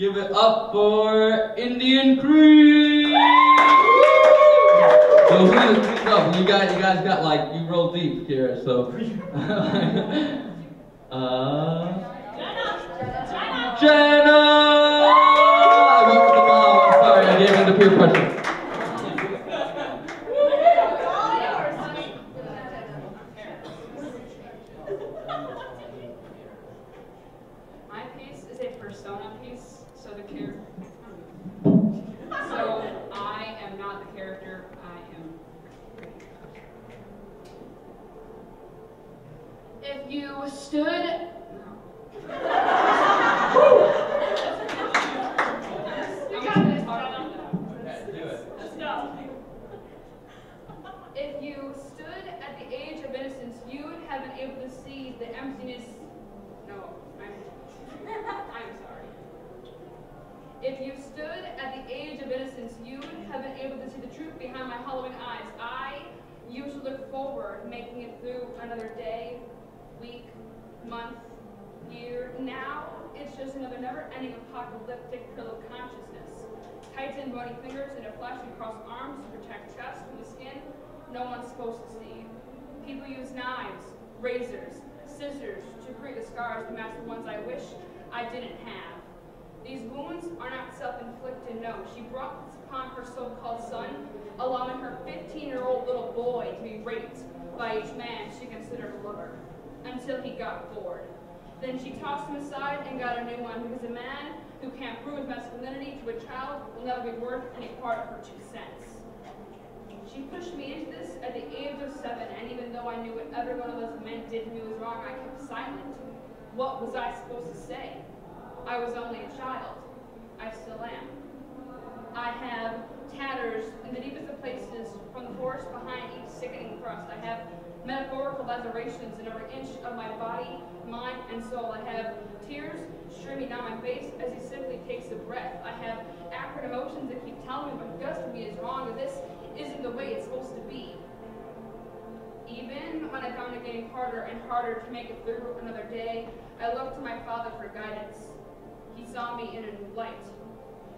Give it up for Indian Creek! So you guys got like, you roll deep here, so. Jenna! I went with the mom, I'm sorry, I gave in to peer pressure. My piece is a persona piece, so the character. So I am not the character, I am. If you stood. If you stood at the age of innocence, you would have been able to see the emptiness. No, I'm sorry. If you stood at the age of innocence, you would have been able to see the truth behind my hollowing eyes. I used to look forward, making it through another day, week, month, year. Now, it's just another never-ending apocalyptic pill of consciousness. Tightened bony fingers and a flashing crossed arms to protect chest from the skin no one's supposed to see. People use knives, razors, scissors to create the scars to match the ones I wish I didn't have. These wounds are not self-inflicted, no. She brought this upon her so-called son, allowing her 15-year-old little boy to be raped by each man she considered a lover, until he got bored. Then she tossed him aside and got a new one, because a man who can't prove his masculinity to a child will never be worth any part of her 2 cents. She pushed me into this at the age of 7, and even though I knew what every one of those men did to me was wrong, I kept silent. What was I supposed to say? I was only a child. I still am. I have tatters in the deepest of places from the forest behind each sickening crust. I have metaphorical lacerations in every inch of my body, mind, and soul. I have tears streaming down my face as he simply takes a breath. I have acrid emotions that keep telling me what guts to me is wrong, and this isn't the way it's supposed to be. Even when I found it getting harder and harder to make it through another day, I looked to my father for guidance. He saw me in a new light.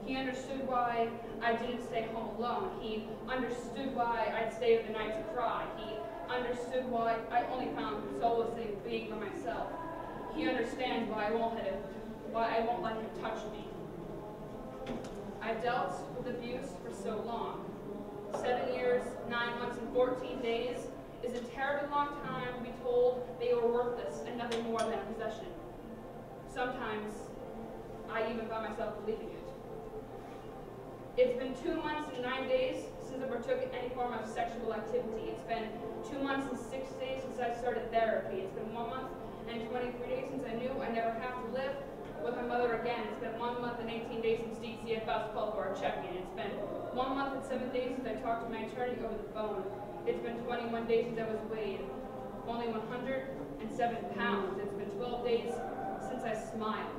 He understood why I didn't stay home alone. He understood why I'd stay up the night to cry. He understood why I only found solace in being by myself. He understands why I won't let him touch me. I dealt with abuse for so long. 7 years, 9 months, and 14 days is a terribly long time to be told they were worthless and nothing more than a possession. Sometimes I even found myself believing it. It's been 2 months and 9 days since I partook in any form of sexual activity. It's been 2 months and 6 days since I started therapy. It's been 1 month and 23 days since I knew I never have to live with my mother again. It's been 1 month and 18 days since DCFS called for a check-in. It's been 1 month and 7 days since I talked to my attorney over the phone. It's been 21 days since I was weighed only 107 pounds. It's been 12 days since I smiled.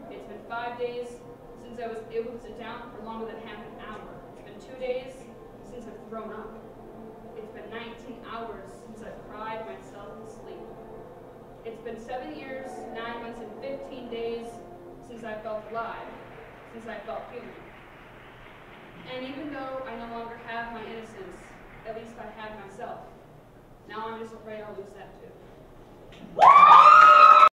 It's been 5 days since I was able to sit down for longer than half an hour. It's been 2 days since I've thrown up. It's been 19 hours since I've cried myself to sleep. It's been 7 years, 9 months, and 15 days since I felt alive, since I felt human. And even though I no longer have my innocence, at least I have myself. Now I'm just afraid I'll lose that too.